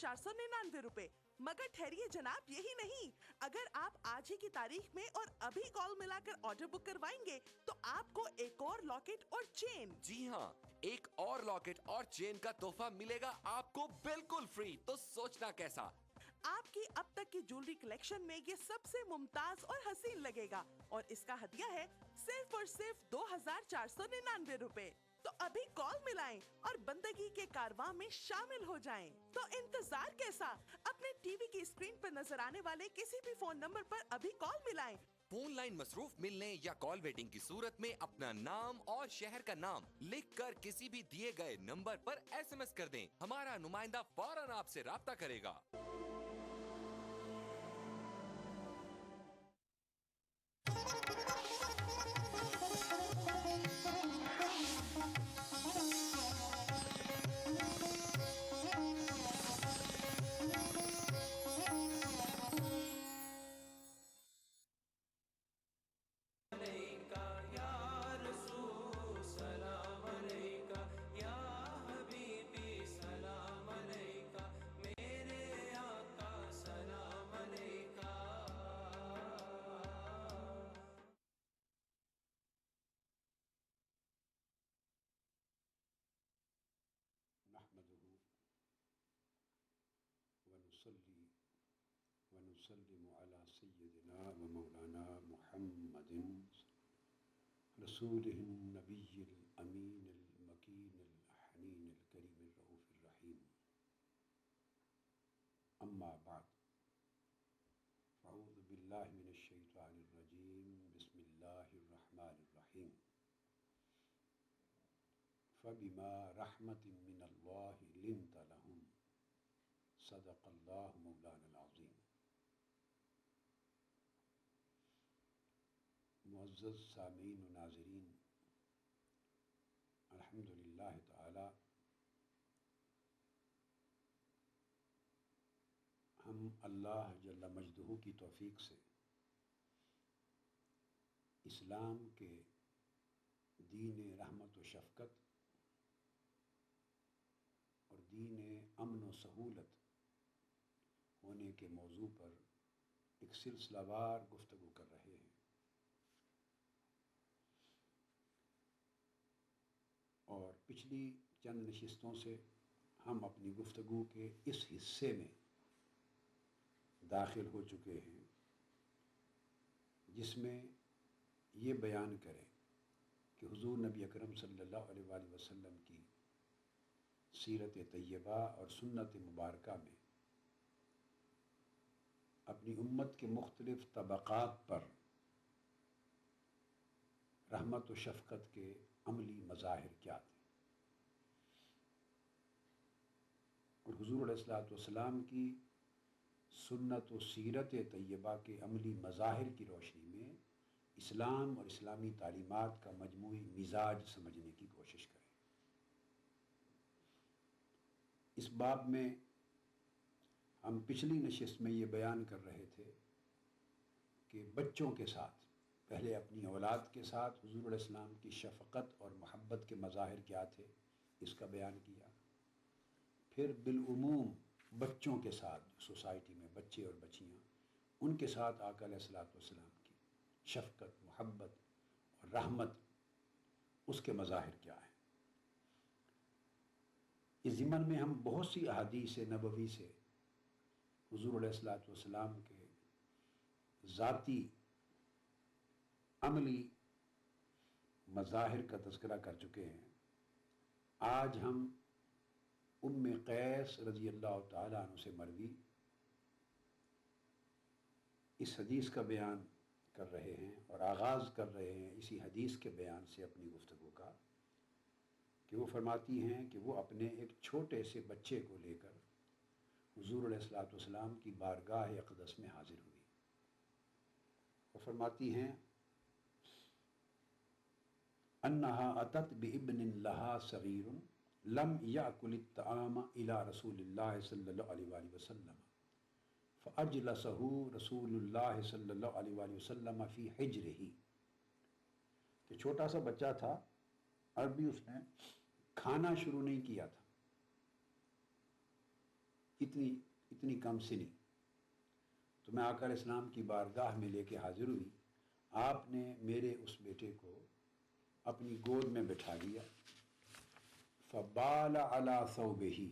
₹2,499। मगर ठहरिए जनाब, यही नहीं, अगर आप आज ही की तारीख में और अभी कॉल मिलाकर ऑर्डर बुक करवाएंगे तो आपको एक और लॉकेट और चेन। जी हाँ, एक और लॉकेट और चेन का तोहफा मिलेगा आपको बिल्कुल फ्री। तो सोचना कैसा? आपकी अब तक की ज्वेलरी कलेक्शन में ये सबसे मुमताज और हसीन लगेगा और इसका हदिया है सिर्फ और सिर्फ ₹2,499। तो अभी कॉल मिलाएं और बंदगी के कारवां में शामिल हो जाएं। तो इंतजार कैसा? अपने टीवी की स्क्रीन पर नजर आने वाले किसी भी फोन नंबर पर अभी कॉल मिलाएं। फोन लाइन मसरूफ मिलने या कॉल वेटिंग की सूरत में अपना नाम और शहर का नाम लिखकर किसी भी दिए गए नंबर पर SMS कर दें। हमारा नुमाइंदा फौरन आपसे राब्ता करेगा। नहमदुहु व नुसल्ली व नुसल्लिमु अला सय्यिदिना व मौलाना मुहम्मदिन रसूलिहिन नबिय्यिल अमीनिल मकीनिल हनीनिल करीमिर रऊफिर रहीम। अम्मा बाद, अऊज़ु बिल्लाहि मिनश शैतानिर रजीम, बिस्मिल्लाहिर रहमानिर रहीम। फ़बिमा रहमतिन मिनल्लाहि लिन्त लहुम, सदक़ल्लाहु मौलानल अज़ीम। मुअज़्ज़ज़ सामीन व नाज़रीन, अल्हम्दुलिल्लाह ताला हम अल्लाह जल्ल मजदहू की तौफ़ीक़ से इस्लाम के दीन रहमत व शफ़क़त और दीन अमन व सहूलत होने के मौजू पर एक सिलसिलावार गुफ्तगू कर रहे हैं। और पिछली चंद नशिस्तों से हम अपनी गुफ्तगू के इस हिस्से में दाखिल हो चुके हैं जिसमें ये बयान करें कि हुज़ूर नबी अकरम सल्लल्लाहु अलैहि वसल्लम की सीरत तय्यबा और सुन्नत मुबारका में अपनी उम्मत के मुख्तलिफ तबक़ात पर रहमत व शफ़क़त के अमली मज़ाहिर क्या थे और हुज़ूर अलैहिस्सलातु वस्सलाम की सुन्नत व सीरत तय्यबा के अमली मज़ाहिर की रोशनी में इस्लाम और इस्लामी तालीमात का मजमूई मिजाज समझने की कोशिश करें। इस बाब में हम पिछली नशिस्त में ये बयान कर रहे थे कि बच्चों के साथ, पहले अपनी औलाद के साथ हुज़ूर अलैहिस्सलाम की शफ़क़त और मोहब्बत के मज़ाहिर क्या थे, इसका बयान किया। फिर बिलउमूम बच्चों के साथ, सोसाइटी में बच्चे और बच्चियाँ, उनके साथ आका अलैहिस्सलातु वस्सलाम की शफ़क़त, मोहब्बत और रहमत, उसके मज़ाहिर क्या हैं। इस ज़िमन में हम बहुत सी अहादीस नबवी से हुज़ूर अलैहिस्सलातु वस्सलाम के ज़ाती अमली मज़ाहिर का तज़किरा कर चुके हैं। आज हम उम्मे कैस रज़ी अल्लाह ताला अन्हा से मरवी इस हदीस का बयान कर रहे हैं और आगाज़ कर रहे हैं इसी हदीस के बयान से अपनी गुफ्तगू का, कि वो फरमाती हैं कि वो अपने एक छोटे से बच्चे को लेकर हुज़ूर अलैहिस्सलातु वस्सलाम की बारगाह अक़दस में हाजिर हुई। वो फरमाती हैं अन्नहा अतत बिइब्निन लहा सगीरुन लम याकुल अत्ताम इला रसूलिल्लाह सल्लल्लाहु अलैहि वसल्लम फ़अजलसहु रसूलुल्लाह सल्लल्लाहु अलैहि वसल्लम फ़ी हिज्रिही। कि छोटा सा बच्चा था और भी उसने खाना शुरू नहीं किया था। इतनी कम सिनी। तो मैं आका अलैहिस्सलाम की बारगाह में लेके हाजिर हुई। आपने मेरे उस बेटे को अपनी गोद में बिठा लिया। फबाल अला सौबिही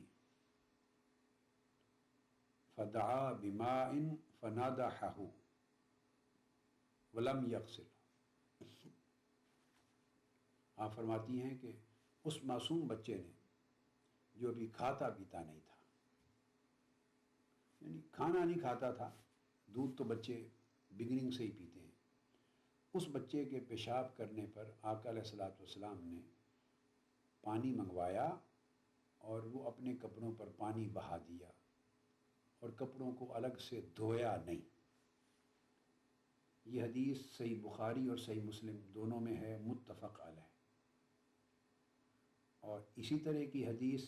फदआ बिमाइन फनादहू वलम यग़सिल। आप फरमाती हैं कि उस मासूम बच्चे ने, जो अभी खाता पीता नहीं था, यानी खाना नहीं खाता था, दूध तो बच्चे बिगिनिंग से ही पीते हैं, उस बच्चे के पेशाब करने पर आका अलैहिस्सलातु वस्सलाम ने पानी मंगवाया और वो अपने कपड़ों पर पानी बहा दिया और कपड़ों को अलग से धोया नहीं। ये हदीस सही बुखारी और सही मुस्लिम दोनों में है, मुत्तफ़क़ अलैह। और इसी तरह की हदीस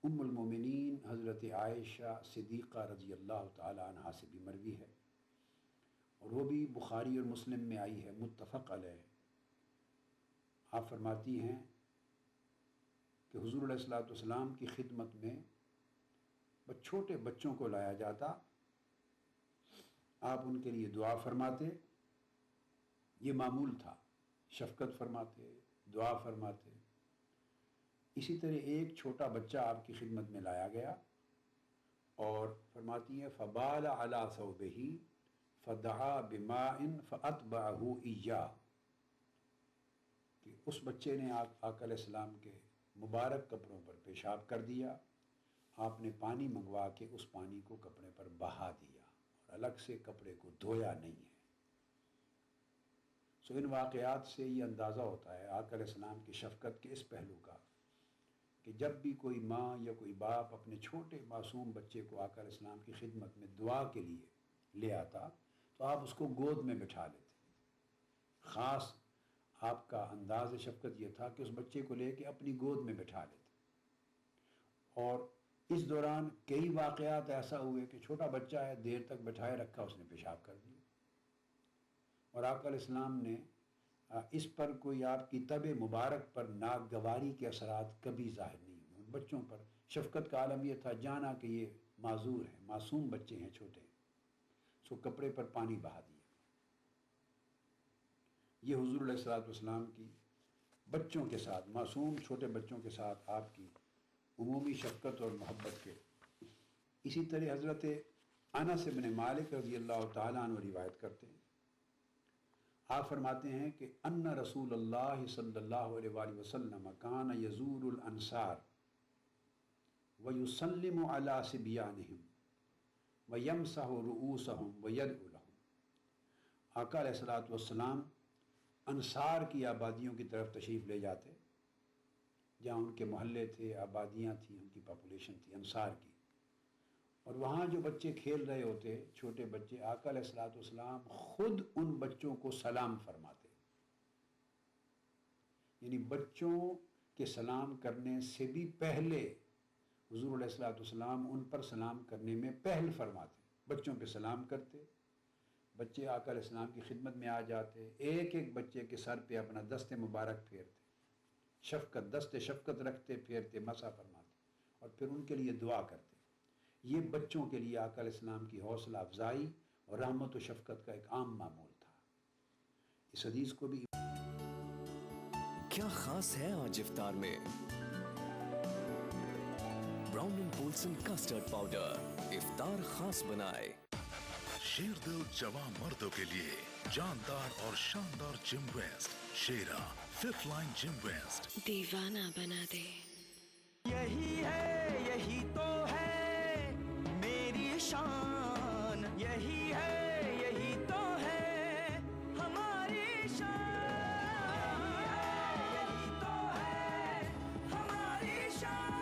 उम्मुल मोमिनीन हज़रत आयशा सिद्दीक़ा रज़ी अल्लाह ताला अन्हा से भी मरवी है और वो भी बुखारी और मुस्लिम में आई है, मुत्तफ़क़ अलैह। आप फरमाती हैं कि हुज़ूर अलैहिस्सलातु वस्सलाम की खिदमत में छोटे बच्चों को लाया जाता, आप उनके लिए दुआ फरमाते, ये मामूल था, शफ़क़त फरमाते, दुआ फरमाते। इसी तरह एक छोटा बच्चा आपकी खिदमत में लाया गया और फरमाती हैं फ़बाल अला सौबिही फदआ बिमाइन फ़अतबअहू इय्याह, कि उस बच्चे ने आका अलैहिस्सलाम के मुबारक कपड़ों पर पेशाब कर दिया। आपने पानी मंगवा के उस पानी को कपड़े पर बहा दिया और अलग से कपड़े को धोया नहीं है। सो इन वाक़यात से ये अंदाज़ा होता है आका अलैहिस्सलाम की शफ़क़त के इस पहलू का कि जब भी कोई माँ या कोई बाप अपने छोटे मासूम बच्चे को आका अलैहिस्सलाम की खिदमत में दुआ के लिए ले आता तो आप उसको गोद में बिठा लेते। ख़ास आपका अंदाज़ शफ़क़त ये था कि उस बच्चे को लेके अपनी गोद में बिठा लेते। और इस दौरान कई वाक़यात ऐसा हुए कि छोटा बच्चा है, देर तक बिठाए रखा, उसने पेशाब कर दिया और आका अलैहिस्सलाम ने इस पर कोई आपकी तब मुबारक पर नागवारी के असरात कभी ज़ाहिर नहीं हुए। बच्चों पर शफ़क़त का आलम यह था, जाना कि ये माजूर है, मासूम बच्चे हैं छोटे, सो कपड़े पर पानी बहा दिया। ये हुज़ूर अलैहिस्सलातु वस्सलाम की बच्चों के साथ, मासूम छोटे बच्चों के साथ आपकी उमूमी शफ़क़त और मोहब्बत के। इसी तरह हज़रत अनस इब्न मालिक रज़ी अल्लाह ताला अन्हु रिवायत करते हैं, आप फरमाते हैं कि अन्ना रसूलुल्लाह सल्लल्लाहु अलैहि वसल्लम कान यज़ूरुल अंसार व युसल्लिमु अला सिब्यानिहिम व यमसहु रुऊसहुम व यदउ लहुम। आका अलैहिस्सलातु वस्सलाम अंसार की आबादियों की तरफ तशरीफ़ ले जाते, जहाँ उनके मोहल्ले थे, आबादियाँ थीं, उनकी पॉपुलेशन थी अंसार की, और वहाँ जो बच्चे खेल रहे होते, छोटे बच्चे, आका अलैहिस्सलातु वस्सलाम खुद उन बच्चों को सलाम फरमाते। यानी बच्चों के सलाम करने से भी पहले हुज़ूर अलैहिस्सलातु वस्सलाम उन पर सलाम करने में पहल फरमाते, बच्चों पे सलाम करते। बच्चे आका अलैहिस्सलाम की खिदमत में आ जाते, एक एक बच्चे के सर पे अपना दस्ते मुबारक फेरते, शफ़क़त, दस्ते शफ़क़त रखते, फेरते, मसा फरमाते और फिर उनके लिए दुआ करते। ये बच्चों के लिए आका अलैहिस्सलाम की हौसला अफजाई और रहमत व शफ़क़त का एक आम मामूल था। इस हदीस को भी क्या खास है आज इफ्तार में? Brown and Polson custard powder इफ्तार खास बनाए। शेरदिल जवान मर्दों के लिए जानदार और शानदार जिम वेस्ट, शेरा फिफ्थ लाइन जिम वेस्ट, दीवाना बना दे। यही है, यही तो है मेरी शान, यही है, यही तो है हमारी शान, यही तो है हमारी शान।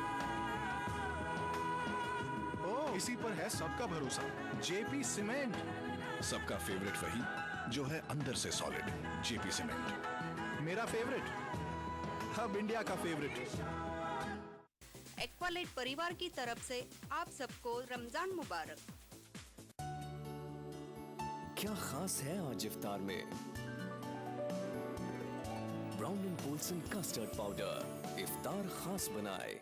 ओ, इसी पर है सबका भरोसा, जेपी सीमेंट। सबका फेवरेट वही जो है अंदर से सॉलिड, जेपी सीमेंट। मेरा फेवरेट, अब इंडिया का फेवरेट। एक्वालाइट परिवार की तरफ से आप सबको रमजान मुबारक। क्या खास है आज इफ्तार में? Brown and Polson custard powder इफ्तार खास बनाए।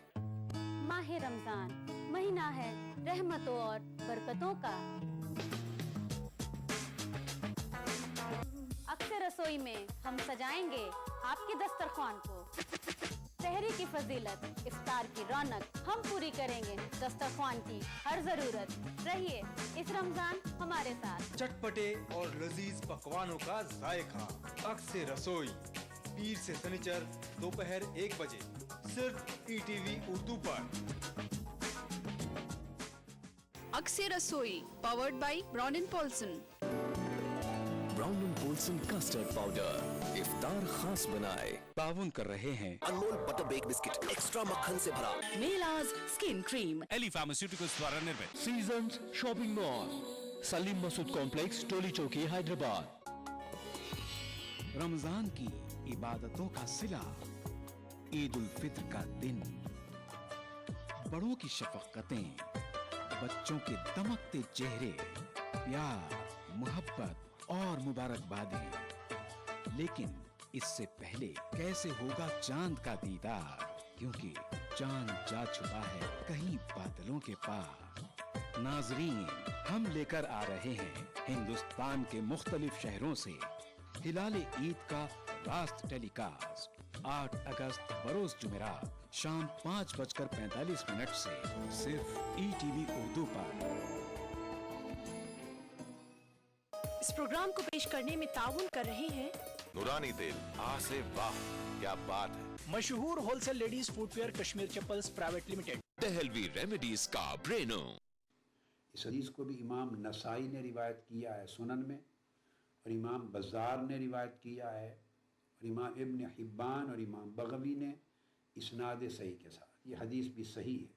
माह रमजान रहमतों और बरकतों का। अक्सर रसोई में हम सजाएंगे आपके दस्तरखान को। सहरी की फजीलत, इफ्तार की रौनक हम पूरी करेंगे दस्तरखान की हर जरूरत। रहिए इस रमजान हमारे साथ। चटपटे और लजीज पकवानों का जायका। अक्सर रसोई, पीर से शनिचर दोपहर 1 बजे सिर्फ ETV उर्दू पर। अक्सर रसोई powered by Brown and Polson. Brown and Polson custard powder इफ्तार खास बनाए। ताउन कर रहे हैं Anmol butter bake biscuit extra मक्खन से भरा। मेलाज स्किन क्रीम। एली फार्मास्यूटिकल्स द्वारा निर्मित। Seasons shopping mall, Salim Masood complex, Toli Chowki, Hyderabad. Ramzan की इबादतों का सिला, ईद उल फित्र का दिन, बड़ों की शफकतें, बच्चों के दमकते चेहरे, प्यार, मोहब्बत और मुबारकबादें। लेकिन इससे पहले कैसे होगा चांद का दीदार, क्योंकि चांद जा छुपा है कहीं बादलों के पार। नाजरीन, हम लेकर आ रहे हैं हिंदुस्तान के मुख्तलिफ शहरों से हिलाल ईद का रास्त टेलीकास्ट 8 अगस्त बरोज जुमेरात शाम 5:45 से सिर्फ ETV उर्दू पर। इस प्रोग्राम को पेश करने में ताउन कर रहे हैं नूरानी तेल, आ से वाह, क्या बात है। मशहूर wholesale ladies footwear Kashmir chappals private limited. Dehlvi remedies का ब्रेनो। इस हदीस को भी इमाम नसाई ने रिवायत किया है सुनन में, और इमाम बज़ार ने रिवायत किया है, और इमाम इब्न हिब्बान और इमाम बगवी ने इस्नाद सही के साथ। ये हदीस भी सही है।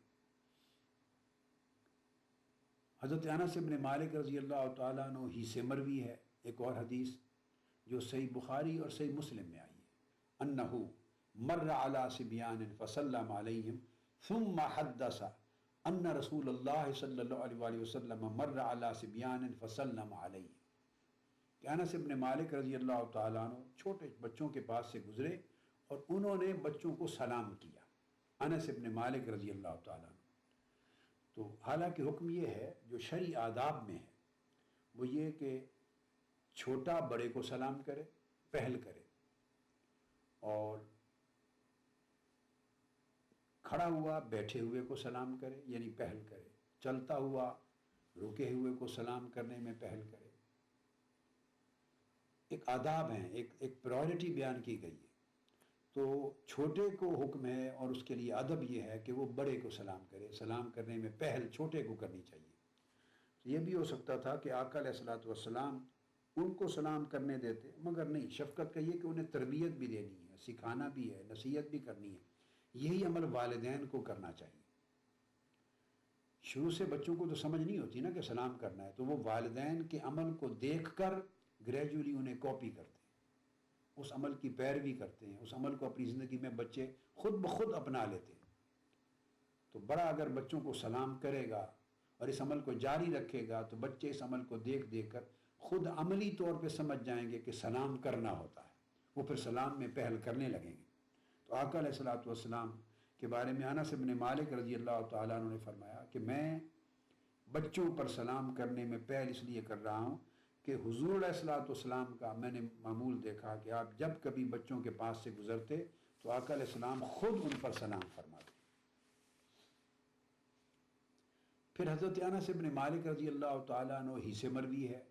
हज़रत अनस इब्न मालिक रज़ी अल्लाह तआला अन्हु ही से मरवी है एक और हदीस जो सही बुखारी और सही मुस्लिम में आई है। अन्नहु मर्र अला सिबियान फसल्लम अलैहिम सुम्मा हद्दस अन्न रसूलुल्लाह सल्लल्लाहु अलैहि वसल्लम मर्र अला सिबियान फसल्लम अलैहिम। कि अनस इब्न मालिक रज़ी अल्लाह तआला अन्हु छोटे बच्चों के पास से गुजरे और उन्होंने बच्चों को सलाम किया। अनस इब्न मालिक रज़ी अल्लाह तआला अन्हु। तो हालांकि हुक्म ये है जो शरई आदाब में है वो ये कि छोटा बड़े को सलाम करे, पहल करे, और खड़ा हुआ बैठे हुए को सलाम करे यानी पहल करे, चलता हुआ रुके हुए को सलाम करने में पहल करे। एक आदाब हैं, एक प्रायोरिटी बयान की गई है। तो छोटे को हुक्म है और उसके लिए अदब ये है कि वो बड़े को सलाम करे। सलाम करने में पहल छोटे को करनी चाहिए। तो ये भी हो सकता था कि आका अलैहिस्सलातु वस्सलाम उनको सलाम करने देते, मगर नहीं, शफ़क़त का ये कि उन्हें तरबियत भी देनी है, सिखाना भी है, नसीहत भी करनी है। यही अमल वालिदैन को करना चाहिए। शुरू से बच्चों को तो समझ नहीं होती ना कि सलाम करना है, तो वो वालिदैन के अमल को देखकर ग्रेजुअली उन्हें कॉपी करते हैं, उस अमल की पैरवी करते हैं, उस अमल को अपनी ज़िंदगी में बच्चे खुद ब खुद अपना लेते हैं। तो बड़ा अगर बच्चों को सलाम करेगा और इस अमल को जारी रखेगा तो बच्चे इस अमल को देख देख कर खुद अमली तौर पे समझ जाएंगे कि सलाम करना होता है, वो फिर सलाम में पहल करने लगेंगे। तो आका अलैहिस्सलातु वस्सलाम के बारे में अनस इब्न मालिक रज़ी अल्लाह तआला अन्हु ने फरमाया कि मैं बच्चों पर सलाम करने में पहल इसलिए कर रहा हूँ कि हुज़ूर अलैहिस्सलातु वस्सलाम का मैंने मामूल देखा कि आप जब कभी बच्चों के पास से गुजरते तो आका अलैहिस्सलाम खुद उन पर सलाम फरमाते। फिर हज़रत अनस इब्न मालिक रज़ी अल्लाह तआला अन्हु ही से मरवी है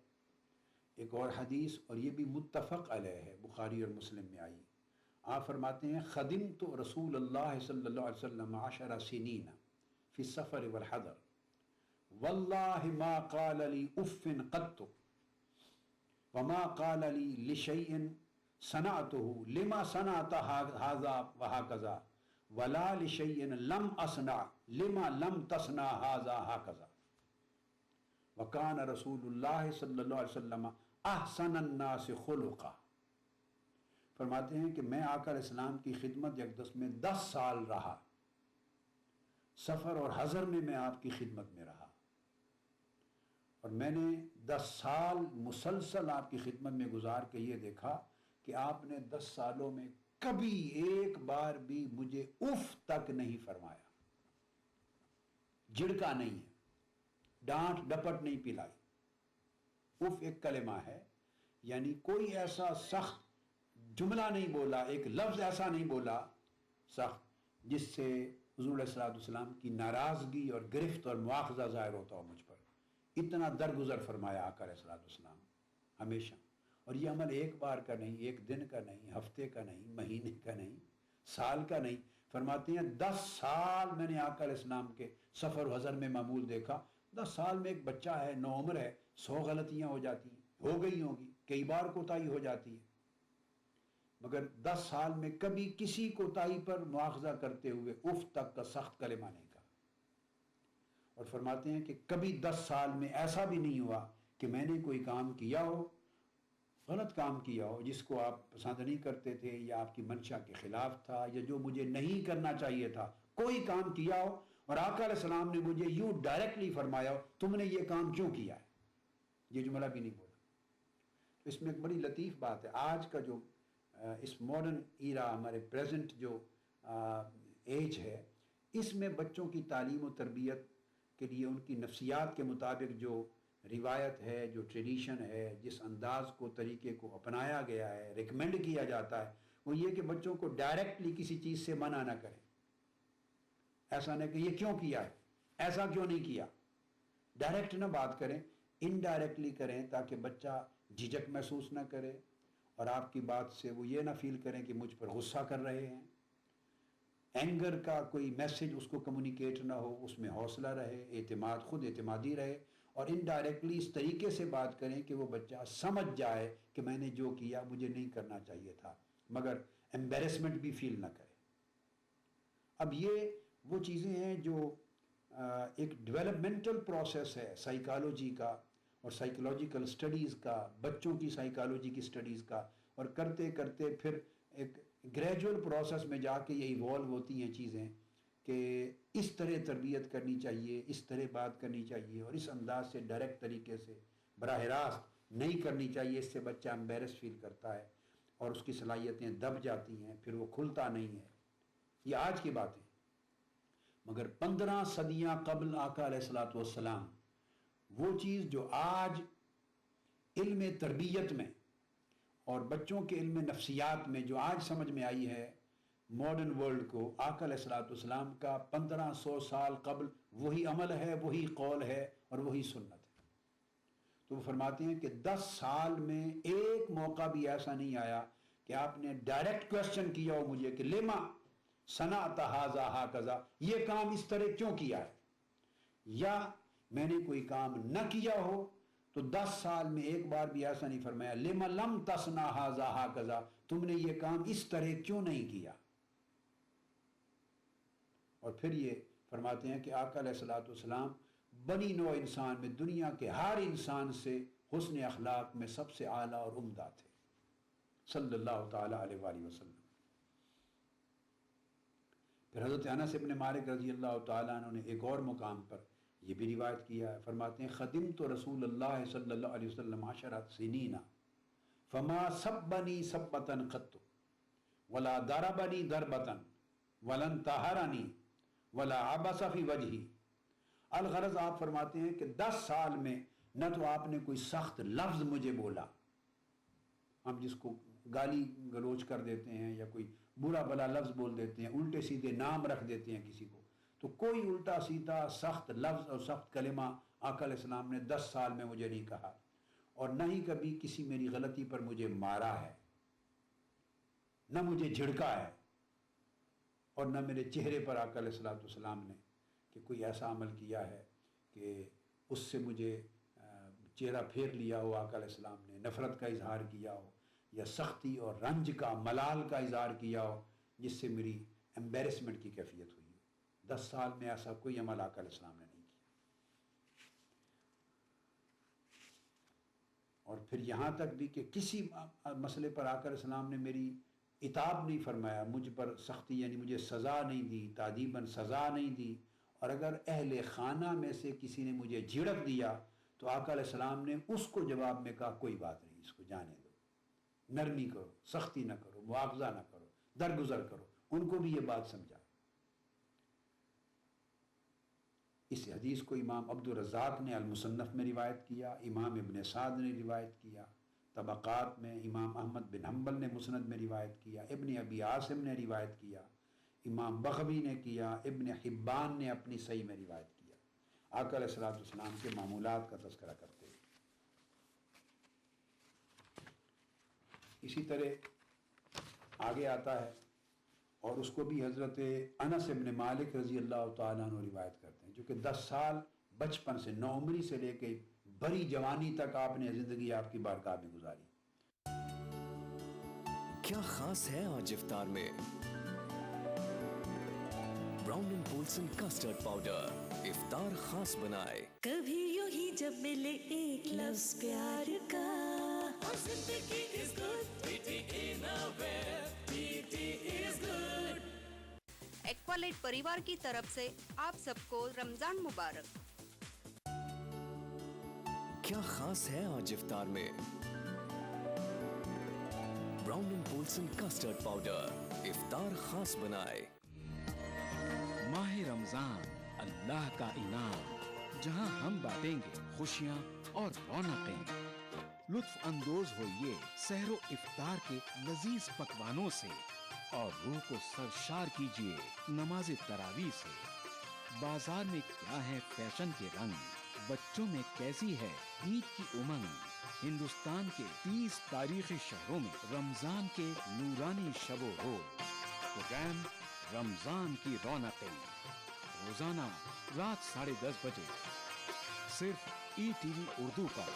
एक और हदीस, और ये भी मुत्तफ़क़ अलैह है, बुखारी और मुस्लिम में आई। आप फरमाते हैं ख़दिमतु रसूलुल्लाह सल्लल्लाहु अलैहि वसल्लम 10 सिनीन फ़ी सफ़र वल हदर वल्लाहि मा क़ाल ली उफ़्फ़िन क़त्तु वमा क़ाल ली लिशैइन सनअतुहु लिमा सनअत हाज़ा व हाकज़ा वला लिशैइन लम अस्ना लिमा लम तस्ना हाज़ा हाकज़ा वकान रसूलुल्लाह सल्लल्लाहु अलैहि वसल्लम अहसनन नास खुलुक़ा। फरमाते हैं कि मैं आका अलैहिस्सलाम की खिदमत यकदस में 10 साल रहा, सफ़र और हज़र में मैं आपकी खिदमत में रहा, और मैंने 10 साल मुसलसल आपकी खिदमत में गुजार के ये देखा कि आपने 10 सालों में कभी एक बार भी मुझे उफ तक नहीं फरमाया, झिड़का नहीं है। डांट डपट नहीं पिलाई। उफ एक कलेमा है, यानी कोई ऐसा सख्त जुमला नहीं बोला, एक लफ्ज ऐसा नहीं बोला सख्त जिससे हुजूर अलैहिस्सलाम की नाराजगी और गिरफ्त और मुआखजा जाहिर होता हो मुझ पर। इतना दरगुजर फरमाया आका अलैहिस्सलाम हमेशा। और ये अमल एक बार का नहीं, एक दिन का नहीं, हफ्ते का नहीं, महीने का नहीं, साल का नहीं। फरमाते हैं 10 साल मैंने आका अलैहिस्सलाम के सफ़र हज़र में मामूल देखा। 10 साल में एक बच्चा है, नौउम्र है, 100 गलतियाँ हो जाती हैं, हो गई होंगी, कई बार कोताही हो जाती है, मगर 10 साल में कभी किसी कोताही पर मुआखजा करते हुए उफ तक का सख्त कलेमा नहीं कहा। और फरमाते हैं कि कभी 10 साल में ऐसा भी नहीं हुआ कि मैंने कोई काम किया हो, गलत काम किया हो, जिसको आप पसंद नहीं करते थे या आपकी मंशा के खिलाफ था या जो मुझे नहीं करना चाहिए था, कोई काम किया हो और आका अलैहिस्सलाम ने मुझे यूं डायरेक्टली फरमाया हो तुमने ये काम क्यों किया है, ये जुमला भी नहीं बोला। तो इसमें एक बड़ी लतीफ़ बात है। आज का जो इस मॉडर्न ईरा, हमारे प्रेजेंट जो एज है, इसमें बच्चों की तालीम और तरबियत के लिए उनकी नफ्सियात के मुताबिक जो रिवायत है, जो ट्रेडिशन है, जिस अंदाज को, तरीके को अपनाया गया है, रिकमेंड किया जाता है, वो ये कि बच्चों को डायरेक्टली किसी चीज़ से मना ना करें। ऐसा नहीं कि ये क्यों किया है, ऐसा क्यों नहीं किया, डायरेक्ट ना बात करें, इनडायरेक्टली करें ताकि बच्चा झिझक महसूस ना करे और आपकी बात से वो ये ना फील करें कि मुझ पर गुस्सा कर रहे हैं। एंगर का कोई मैसेज उसको कम्युनिकेट ना हो, उसमें हौसला रहे, एतमाद, खुद एतमादी रहे। और इनडायरेक्टली इस तरीके से बात करें कि वो बच्चा समझ जाए कि मैंने जो किया मुझे नहीं करना चाहिए था, मगर एम्बेरसमेंट भी फील ना करे। अब ये वो चीज़ें हैं जो एक डेवलपमेंटल प्रोसेस है साइकोलॉजी का और साइकोलॉजिकल स्टडीज़ का, बच्चों की साइकोलॉजी की स्टडीज़ का, और करते करते फिर एक ग्रेजुअल प्रोसेस में जाके ये इवॉल्व होती हैं चीज़ें कि इस तरह तरबियत करनी चाहिए, इस तरह बात करनी चाहिए और इस अंदाज से डायरेक्ट तरीके से बराह रास्त नहीं करनी चाहिए। इससे बच्चा एम्बेरस फील करता है और उसकी सलाहियतें दब जाती हैं, फिर वो खुलता नहीं है। ये आज की बात है, मगर 15 सदियाँ कबल आका अलैहिस्सलातु वस्सलाम वो चीज़ जो आज इल्म तरबियत में और बच्चों के इल्म नफ्सियात में जो आज समझ में आई है मॉडर्न वर्ल्ड को, आका अलैहिस्सलातु वस्सलाम का 1500 साल कबल वही अमल है, वही कौल है और वही सुन्नत है। तो वो फरमाते हैं कि 10 साल में एक मौका भी ऐसा नहीं आया कि आपने डायरेक्ट क्वेश्चन किया हो मुझे कि लेमा सनाता हाजा हा कज़ा, ये काम इस तरह क्यों किया है, या मैंने कोई काम न किया हो तो 10 साल में एक बार भी ऐसा नहीं फरमाया लेमा लम तसना हाजा हा कज़ा, तुमने ये काम इस तरह क्यों नहीं किया। और फिर ये फरमाते हैं कि आका अलैहिस्सलातु वस्सलाम बनी नौ इंसान में दुनिया के हर इंसान से हुस्न अखलाक में सबसे आला और उम्दा थे सल्लल्लाहु ताला अलैहि वसल्लम। फिर हज़रत अनस इब्न मालिक रज़ी अल्लाह ताला अन्हु ने एक और मुकाम पर ये भी रिवायत किया है, फरमाते हैं खदिम तो रसूलुल्लाह सल्लल्लाहु अलैहि वसल्लम अशरत सिनीना फमा सब्बनी सब्बतन क़त्तु वला दरबनी दरबतन वलन तहरनी वला अबसा फी वजही। अलगरज आप फरमाते हैं कि 10 साल में न तो आपने कोई सख्त लफ्ज़ मुझे बोला, हम जिसको गाली गलोच कर देते हैं या कोई बुरा भला लफ्ज़ बोल देते हैं, उल्टे सीधे नाम रख देते हैं किसी को, तो कोई उल्टा सीधा सख्त लफ्ज़ और सख्त कलिमा आका अलैहिस्सलाम ने 10 साल में मुझे नहीं कहा, और न ही कभी किसी मेरी गलती पर मुझे मारा है, न मुझे झिड़का है, और न मेरे चेहरे पर आका अलैहिस्सलातु वस्सलाम ने कि कोई ऐसा अमल किया है कि उससे मुझे चेहरा फेर लिया हो, आका अलैहिस्सलाम ने नफ़रत का इजहार किया हो या सख्ती और रंज का, मलाल का इजहार किया हो जिससे मेरी एम्बेरसमेंट की कैफियत हुई हो। 10 साल में ऐसा कोई अमल आका अलैहिस्सलाम ने नहीं किया। और फिर यहाँ तक भी कि किसी मसले पर आका अलैहिस्सलाम ने मेरी इताब नहीं फरमाया, मुझ पर सख्ती यानी मुझे सज़ा नहीं दी, तादीबन सज़ा नहीं दी। और अगर अहले खाना में से किसी ने मुझे झिड़क दिया तो आका अलैहिस्सलाम ने उसको जवाब में कहा कोई बात नहीं, इसको जाने दो, नरमी करो, सख्ती ना करो, मुआवजा ना करो, दरगुजर करो। उनको भी ये बात समझा। اس حدیث کو امام عبد الرزاق نے المصنف میں روایت کیا، امام ابن سعد نے روایت کیا، طبقات میں امام احمد بن حنبل نے مسند میں روایت کیا، ابن ابی عاصم نے روایت کیا، امام بغوی نے کیا، ابن حبان نے اپنی صحیح میں روایت کیا، آقا علیہ الصلوۃ والسلام کے معمولات کا تذکرہ کرتے ہیں۔ اسی طرح آگے آتا ہے اور اس کو بھی حضرت انس بن مالک رضی اللہ تعالیٰ عنہ روایت کرتے ہیں، جو کہ 10 سال بچپن سے نوعمری سے لے کے بڑی جوانی تک آپ نے زندگی آپ کی بارگاہ میں گزاری۔ کیا خاص ہے آج افطار میں؟ Brown and Polson custard powder افطار خاص بنائے۔ کبھی یوں ہی جب ملے ایک لفظ پیار کا، زندگی is good, BT Innovare, BT is good۔ Aqualite پریوار کی طرف سے آپ سب کو رمضان مبارک۔ کیا خاص ہے آج افطار میں؟ Brown and Polson custard powder افطار خاص بنائے۔ ماہ رمضان اللہ کا انعام، جہاں ہم بانٹیں گے خوشیاں اور رونقیں۔ لطف اندوز ہوئیے سحر و افطار کے لذیذ پکوانوں سے اور روح کو سرشار کیجیے نماز تراویح سے۔ بازار میں کیا ہے فیشن کے رنگ، بچوں میں کیسی ہے عید کی امنگ۔ ہندوستان کے 30 تاریخی شہروں میں رمضان کے نورانی شب و روز، پروگرام رمضان کی رونقیں روزانہ رات 10:30 بجے صرف ETV اردو پر۔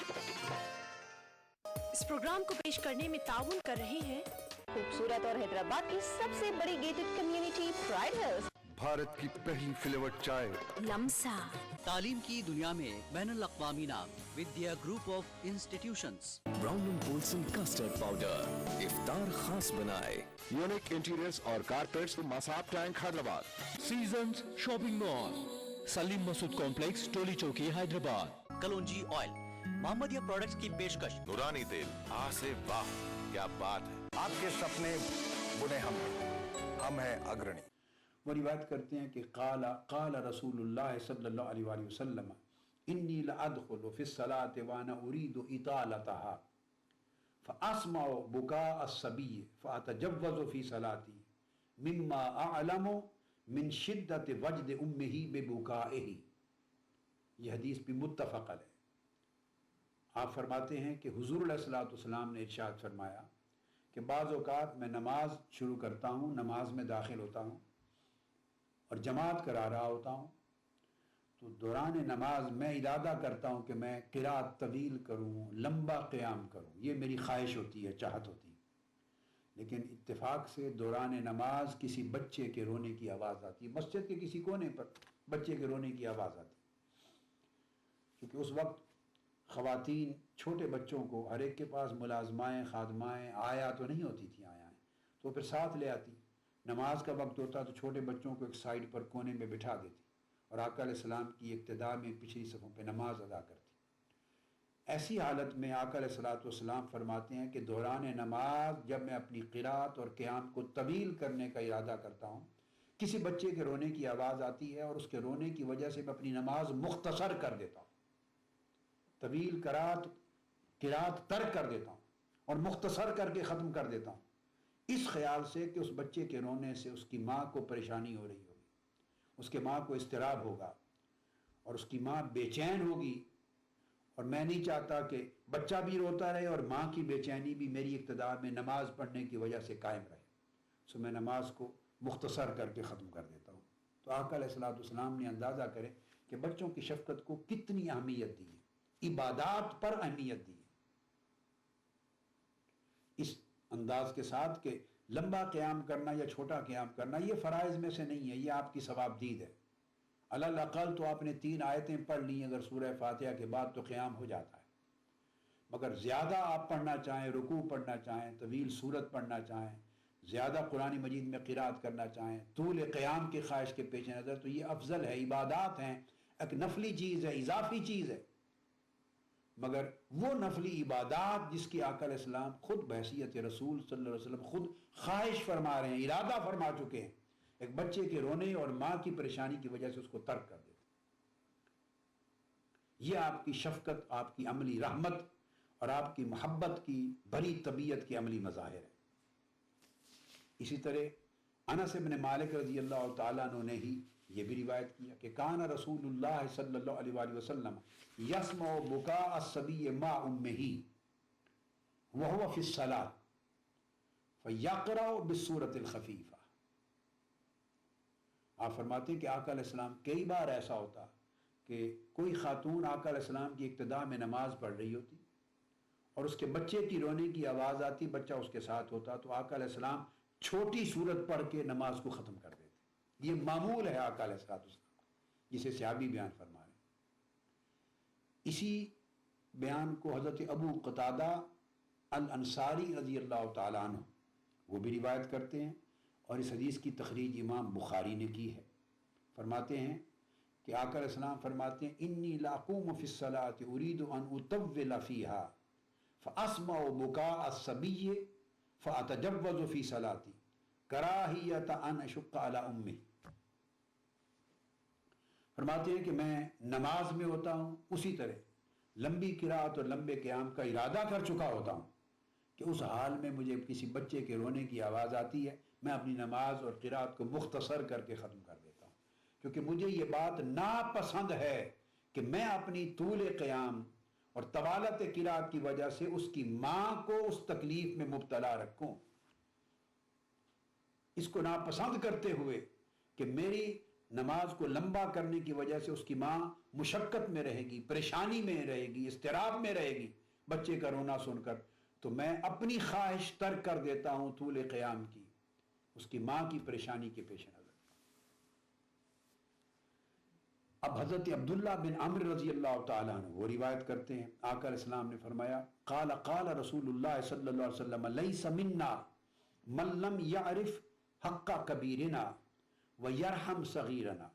اس پروگرام کو پیش کرنے میں تعاون کر رہے ہیں خوبصورت اور حیدرآباد کی سب سے بڑی gated community pride house, Bharat کی پہلی فلیورڈ چائے لمسا، تعلیم کی دنیا میں بین الاقوامی نام Vidya group of institutions. Brown and Polson custard powder افطار خاص بنائے۔ یونیک انٹیریئرز اور carpets Masab Tank Hyderabad. Seasons shopping mall, Salim Masood complex, Toli Chowki, Hyderabad. کلونجی آئل، محمدیہ پروڈکٹس کی پیشکش۔ نورانی تیل، آہ سے واہ کیا بات ہے۔ آپ کے سپنے بنے ہم ہیں اگرنی۔ وہ روایت کرتے ہیں کہ قال رسول اللہ صلی اللہ علیہ وآلہ وسلم انی لادخل فی الصلاة وانا ارید اطالتها فاسمع بکاء الصبی فاتجوز فی صلاتی مما اعلم من شدت وجد امہ ببکائہ۔ یہ حدیث بھی متفق علیہ۔ آپ فرماتے ہیں کہ حضور علیہ الصلوۃ والسلام نے ارشاد فرمایا کہ بعض اوقات میں نماز شروع کرتا ہوں، نماز میں داخل ہوتا ہوں اور جماعت کرا رہا ہوتا ہوں، تو دوران نماز میں ارادہ کرتا ہوں کہ میں قرات طویل کروں، لمبا قیام کروں، یہ میری خواہش ہوتی ہے، چاہت ہوتی ہے۔ لیکن اتفاق سے دوران نماز کسی بچے کے رونے کی آواز آتی ہے، مسجد کے کسی کونے پر بچے کے رونے کی آواز آتی ہے، کیونکہ اس وقت خواتین چھوٹے بچوں کو، ہر ایک کے پاس ملازمائیں، خادمائیں آیا تو نہیں ہوتی تھیں، آیا تو پھر ساتھ لے آتی۔ نماز کا وقت ہوتا تو چھوٹے بچوں کو ایک سائیڈ پر کونے میں بٹھا دیتی اور آقا علیہ السلام کی اقتداء میں پچھلی صفوں پہ نماز ادا کرتی۔ ایسی حالت میں آقا علیہ الصلوۃ والسلام فرماتے ہیں کہ دوران نماز جب میں اپنی قرات اور قیام کو طویل کرنے کا ارادہ کرتا ہوں، کسی بچے کے رونے کی آواز آتی ہے اور اس کے رونے کی وجہ سے میں اپنی نماز مختصر کر دیتا ہوں، طویل قرات ترک کر دیتا ہوں اور مختصر کر کے ختم کر دیتا ہوں، اس خیال سے کہ اس بچے کے رونے سے اس کی ماں کو پریشانی ہو رہی ہوگی، اس کے ماں کو اضطراب ہوگا اور اس کی ماں بے چین ہوگی، اور میں نہیں چاہتا کہ بچہ بھی روتا رہے اور ماں کی بے چینی بھی میری اقتدار میں نماز پڑھنے کی وجہ سے قائم رہے، سو میں نماز کو مختصر کر کے ختم کر دیتا ہوں۔ تو آقا علیہ الصلوۃ والسلام نے اندازہ کرے کہ بچوں کی شفقت کو کتنی اہمیت دی ہے، عبادات پر اہمیت دی ہے، اس انداز کے ساتھ کہ لمبا قیام کرنا یا چھوٹا قیام کرنا یہ فرائض میں سے نہیں ہے، یہ آپ کی ثواب دید ہے۔ علی الاقل تو آپ نے 3 آیتیں پڑھ لی اگر سورہ فاتحہ کے بعد تو قیام ہو جاتا ہے، مگر زیادہ آپ پڑھنا چاہیں، رکوع پڑھنا چاہیں، طویل سورت پڑھنا چاہیں، زیادہ قرآن مجید میں قرات کرنا چاہیں، طول قیام کی خواہش کے پیش نظر، تو یہ افضل ہے، عبادات ہیں، ایک نفلی چیز ہے، اضافی چیز ہے، مگر وہ نفلی عبادات جس کی آقا علیہ السلام خود بحیثیت رسول صلی اللہ علیہ وسلم خود خواہش فرما رہے ہیں، ارادہ فرما چکے ہیں، ایک بچے کے رونے اور ماں کی پریشانی کی وجہ سے اس کو ترک کر دیتے، یہ آپ کی شفقت، آپ کی عملی رحمت اور آپ کی محبت کی بڑی طبیعت کے عملی مظاہر ہے۔ اسی طرح انس بن مالک رضی اللہ تعالیٰ عنہ نے ہی یہ بھی روایت کیا کہ کان رسول اللہ صلی اللہ علیہ وآلہ وسلم یسمع بکاء الصبی مع امہ وهو فی الصلاۃ فیقرأ بالسورۃ الخفیفہ۔ آپ فرماتے ہیں کہ آقا علیہ السلام کئی بار ایسا ہوتا کہ کوئی خاتون آقا علیہ السلام کی ابتدا میں نماز پڑھ رہی ہوتی اور اس کے بچے کی رونے کی آواز آتی، بچہ اس کے ساتھ ہوتا، تو آقا علیہ السلام چھوٹی سورت پڑھ کے نماز کو ختم کر دیتے۔ یہ معمول ہے آقا علیہ السلام جسے صحابی بیان فرما رہے ہیں۔ اسی بیان کو حضرت ابو قتادہ الانصاری رضی اللہ تعالیٰ عنہ وہ بھی روایت کرتے ہیں، اور اس حدیث کی تخریج امام بخاری نے کی ہے۔ فرماتے ہیں کہ آقا علیہ السلام فرماتے ہیں انی لاقوم فی الصلاۃ ارید ان اطول فیہا فاسمع بکاء الصبی فاتجوز فی صلاتی کراہیۃ ان اشق علی امہ۔ فرماتے ہیں کہ میں نماز میں ہوتا ہوں، اسی طرح لمبی قرات اور لمبے قیام کا ارادہ کر چکا ہوتا ہوں کہ اس حال میں مجھے کسی بچے کے رونے کی آواز آتی ہے، میں اپنی نماز اور قرات کو مختصر کر کے ختم کر دیتا ہوں، کیونکہ مجھے یہ بات ناپسند ہے کہ میں اپنی طول قیام اور طوالت قرات کی وجہ سے اس کی ماں کو اس تکلیف میں مبتلا رکھوں۔ اس کو ناپسند کرتے ہوئے کہ میری نماز کو لمبا کرنے کی وجہ سے اس کی ماں مشقت میں رہے گی، پریشانی میں رہے گی، اضطراب میں رہے گی بچے کا رونا سن کر، تو میں اپنی خواہش ترک کر دیتا ہوں طول قیام کی، اس کی ماں کی پریشانی کے پیش نظر۔ اب حضرت عبداللہ بن عمرو رضی اللہ تعالیٰ عنہ وہ روایت کرتے ہیں، آقا علیہ السلام نے فرمایا قال قال رسول اللہ صلی اللہ علیہ وسلم لیس منا من لم یعرف حق کبیرنا ویرحم صغیرنا۔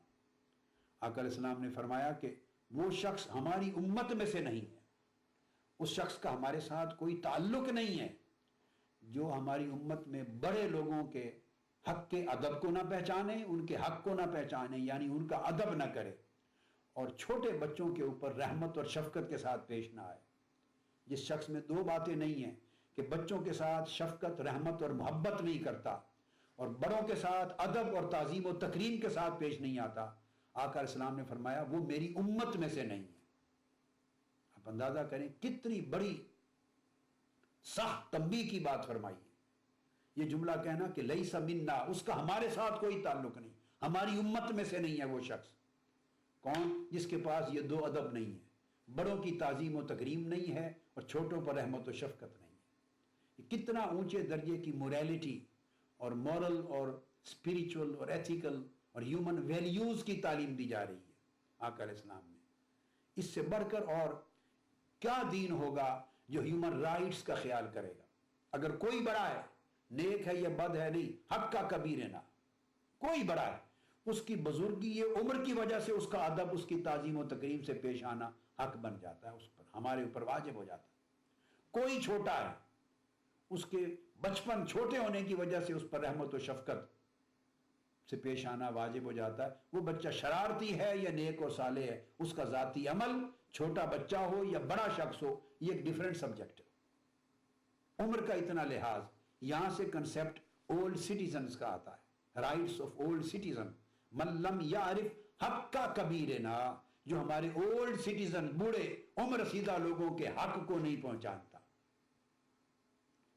آقا علیہ السلام نے فرمایا کہ وہ شخص ہماری امت میں سے نہیں ہے، اس شخص کا ہمارے ساتھ کوئی تعلق نہیں ہے جو ہماری امت میں بڑے لوگوں کے حق کے ادب کو نہ پہچانے، ان کے حق کو نہ پہچانے، یعنی ان کا ادب نہ کرے، اور چھوٹے بچوں کے اوپر رحمت اور شفقت کے ساتھ پیش نہ آئے۔ جس شخص میں دو باتیں نہیں ہیں کہ بچوں کے ساتھ شفقت، رحمت اور محبت نہیں کرتا اور بڑوں کے ساتھ ادب اور تعظیم و تکریم کے ساتھ پیش نہیں آتا، آقا علیہ السلام نے فرمایا وہ میری امت میں سے نہیں ہے۔ آپ اندازہ کریں کتنی بڑی سخت تنبیہ کی بات فرمائی ہے۔ یہ جملہ کہنا کہ لیس منا، اس کا ہمارے ساتھ کوئی تعلق نہیں، ہماری امت میں سے نہیں ہے وہ شخص۔ کون؟ جس کے پاس یہ دو ادب نہیں ہے، بڑوں کی تعظیم و تکریم نہیں ہے اور چھوٹوں پر رحمت و شفقت نہیں ہے۔ یہ کتنا اونچے درجے کی موریلٹی اور مورل اور اسپریچول اور ایتھیکل اور ہیومن ویلیوز کی تعلیم دی جا رہی ہے آقا علیہ السلام نے۔ اس سے بڑھ کر اور کیا دین ہوگا جو ہیومن رائٹس کا خیال کرے گا؟ اگر کوئی بڑا ہے، نیک ہے یا بد ہے نہیں، حق کا کبیر ہے نا، کوئی بڑا ہے، اس کی بزرگی یہ عمر کی وجہ سے اس کا ادب، اس کی تعظیم و تکریم سے پیش آنا حق بن جاتا ہے، اس پر ہمارے اوپر واجب ہو جاتا ہے۔ کوئی چھوٹا ہے، اس کے بچپن چھوٹے ہونے کی وجہ سے اس پر رحمت و شفقت سے پیش آنا واجب ہو جاتا ہے۔ وہ بچہ شرارتی ہے یا نیک اور صالح ہے، اس کا ذاتی عمل، چھوٹا بچہ ہو یا بڑا شخص ہو، یہ ایک ڈیفرنٹ سبجیکٹ ہے۔ عمر کا اتنا لحاظ، یہاں سے کنسیپٹ اولڈ سٹیزنز کا آتا ہے، رائٹس آف اولڈ سٹیزن۔ من لم یعرف حق کبیرنا، جو ہمارے اولڈ سٹیزن، بوڑھے عمر رسیدہ لوگوں کے حق کو نہیں پہنچانتا۔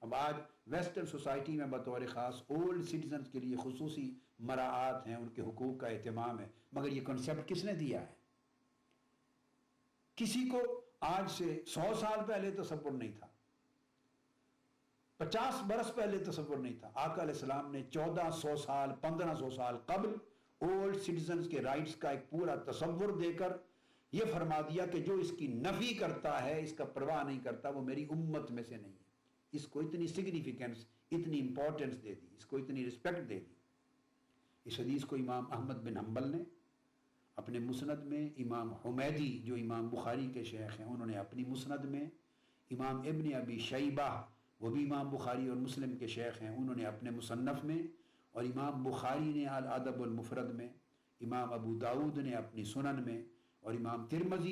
اب آج ویسٹرن سوسائٹی میں بطور خاص اولڈ سٹیزنز کے لیے خصوصی مراعات ہیں، ان کے حقوق کا اہتمام ہے، مگر یہ کنسیپٹ کس نے دیا ہے؟ کسی کو آج سے 100 سال پہلے تصور نہیں تھا، 50 برس پہلے تصور نہیں تھا۔ آقا علیہ السلام نے 1400 سال 1500 سال قبل اولڈ سٹیزنز کے رائٹس کا ایک پورا تصور دے کر یہ فرما دیا کہ جو اس کی نفی کرتا ہے، اس کا پرواہ نہیں کرتا، وہ میری امت میں سے نہیں ہے۔ اس کو اتنی سگنیفیکنس، اتنی امپورٹنس دے دی، اس کو اتنی رسپیکٹ دے دی۔ اس حدیث کو امام احمد بن حنبل نے اپنے مسند میں، امام حمیدی جو امام بخاری کے شیخ ہیں انہوں نے اپنی مسند میں، امام ابن ابی شیبہ وہ بھی امام بخاری اور مسلم کے شیخ ہیں انہوں نے اپنے مصنف میں، اور امام بخاری نے الادب المفرد میں، امام ابو داود نے اپنی سنن میں، اور امام ترمذی